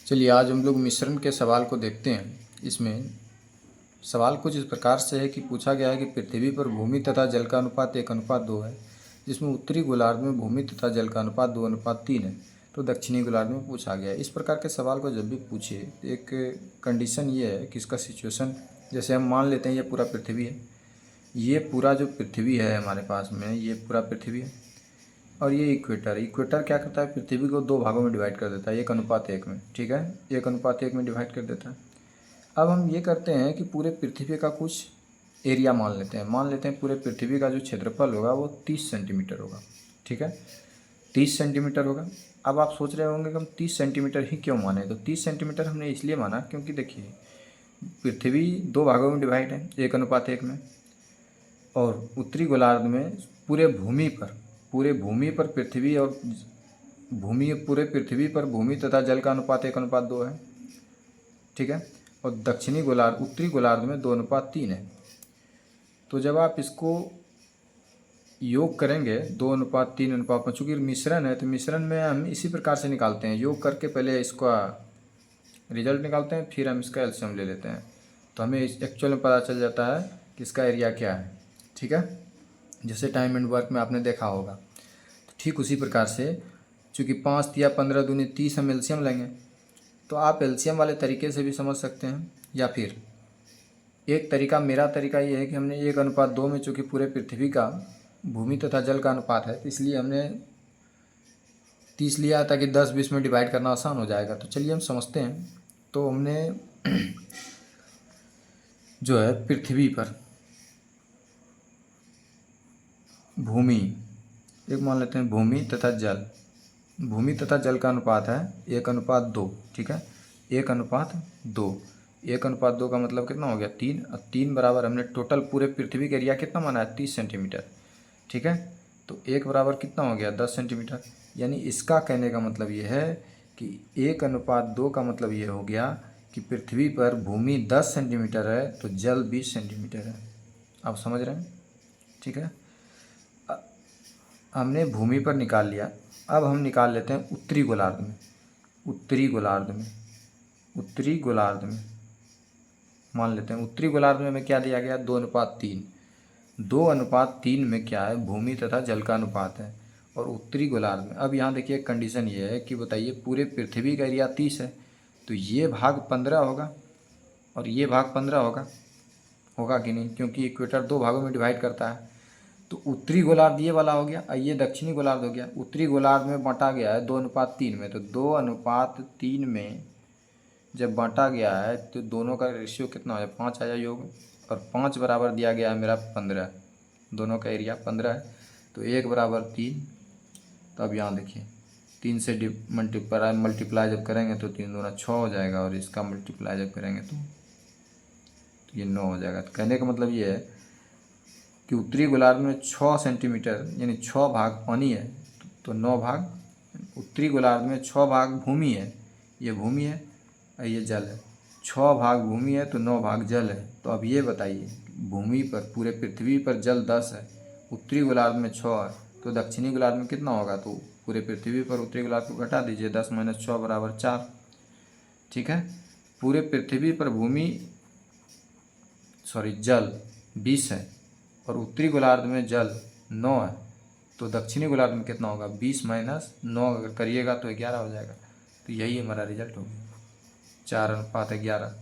चलिए आज हम लोग मिश्रण के सवाल को देखते हैं। इसमें सवाल कुछ इस प्रकार से है कि पूछा गया है कि पृथ्वी पर भूमि तथा जल का अनुपात 1:2 है, जिसमें उत्तरी गोलार्ध में भूमि तथा जल का अनुपात 2:3 है, तो दक्षिणी गोलार्ध में पूछा गया है। इस प्रकार के सवाल को जब भी पूछे तो एक कंडीशन ये है कि इसका सिचुएशन, जैसे हम मान लेते हैं ये पूरा पृथ्वी है, ये पूरा जो पृथ्वी है हमारे पास में, ये पूरा पृथ्वी है और ये इक्वेटर है। इक्वेटर क्या करता है, पृथ्वी को 2 भागों में डिवाइड कर देता है, 1:1 में। ठीक है, 1:1 में डिवाइड कर देता है। अब हम ये करते हैं कि पूरे पृथ्वी का कुछ एरिया मान लेते हैं पूरे पृथ्वी का जो क्षेत्रफल होगा वो 30 सेंटीमीटर होगा। ठीक है, 30 सेंटीमीटर होगा। अब आप सोच रहे होंगे कि हम 30 सेंटीमीटर ही क्यों माने, तो 30 सेंटीमीटर हमने इसलिए माना क्योंकि देखिए पृथ्वी 2 भागों में डिवाइड है 1:1 में, और उत्तरी गोलार्ध में पूरे भूमि पर पृथ्वी और पूरे पृथ्वी पर भूमि तथा जल का अनुपात 1:2 है। ठीक है, और उत्तरी गोलार्ध में 2:3 है। तो जब आप इसको योग करेंगे 2:3:5, चूँकि मिश्रण है तो मिश्रण में हम इसी प्रकार से निकालते हैं, योग करके पहले इसका रिजल्ट निकालते हैं, फिर हम इसका एलसीएम ले लेते हैं, तो हमें एक्चुअल में पता चल जाता है कि इसका एरिया क्या है। ठीक है, जैसे टाइम एंड वर्क में आपने देखा होगा, तो ठीक उसी प्रकार से चूँकि 5 या 15 दूनी 30 हम एलसीएम लेंगे, तो आप एलसीएम वाले तरीके से भी समझ सकते हैं, या फिर एक तरीका, मेरा तरीका ये है कि हमने 1:2 में, चूँकि पूरे पृथ्वी का भूमि तथा जल का अनुपात है, तो इसलिए हमने 30 लिया ताकि 10-20 में डिवाइड करना आसान हो जाएगा। तो चलिए हम समझते हैं। तो हमने जो है पृथ्वी पर भूमि, एक मान लेते हैं भूमि तथा जल का अनुपात है 1:2। ठीक है, 1:2, 1:2 का मतलब कितना हो गया 3, और 3 बराबर हमने टोटल पूरे पृथ्वी का एरिया कितना माना है 30 सेंटीमीटर। ठीक है, तो 1 बराबर कितना हो गया 10 सेंटीमीटर। यानी इसका कहने का मतलब ये है कि 1:2 का मतलब ये हो गया कि पृथ्वी पर भूमि 10 सेंटीमीटर है तो जल 20 सेंटीमीटर है। आप समझ रहे हैं? ठीक है, हमने भूमि पर निकाल लिया। अब हम निकाल लेते हैं उत्तरी गोलार्ध में मान लेते हैं उत्तरी गोलार्ध में हमें क्या दिया गया 2:3। 2:3 में क्या है, भूमि तथा जल का अनुपात है, और उत्तरी गोलार्ध में। अब यहाँ देखिए कंडीशन ये है कि बताइए पूरे पृथ्वी का एरिया 30 है, तो ये भाग 15 होगा और ये भाग 15 होगा कि नहीं, क्योंकि इक्वेटर 2 भागों में डिवाइड करता है। तो उत्तरी गोलार्ध ये वाला हो गया और ये दक्षिणी गोलार्ध हो गया। उत्तरी गोलार्ध में बांटा गया है 2:3 में, तो 2:3 में जब बांटा गया है तो दोनों का रेशियो कितना हो जाए 5 आया योग, और 5 बराबर दिया गया है मेरा 15, दोनों का एरिया 15 है, तो 1:3। तो अब यहाँ देखिए 3 से मल्टीप्लाई जब करेंगे तो 3 दूना 6 हो जाएगा, और इसका मल्टीप्लाई जब करेंगे तो ये 9 हो जाएगा। तो कहने का मतलब ये है कि उत्तरी गोलार्ध में 6 सेंटीमीटर यानी 6 भाग पानी है, तो 9 भाग, उत्तरी गोलार्ध में 6 भाग भूमि है, ये भूमि है और ये जल है। 6 भाग भूमि है तो 9 भाग जल है। तो अब ये बताइए भूमि पर पूरे पृथ्वी पर जल 10 है, उत्तरी गोलार्ध में 6 है, तो दक्षिणी गोलार्ध में कितना होगा, तो पूरे पृथ्वी पर उत्तरी गोलार्ध को घटा दीजिए, 10 - 6 बराबर 4। ठीक है, पूरे पृथ्वी पर जल 20 है और उत्तरी गोलार्ध में जल 9 है, तो दक्षिणी गोलार्ध में कितना होगा 20 - 9 अगर करिएगा तो 11 हो जाएगा। तो यही हमारा रिजल्ट होगा 4:11।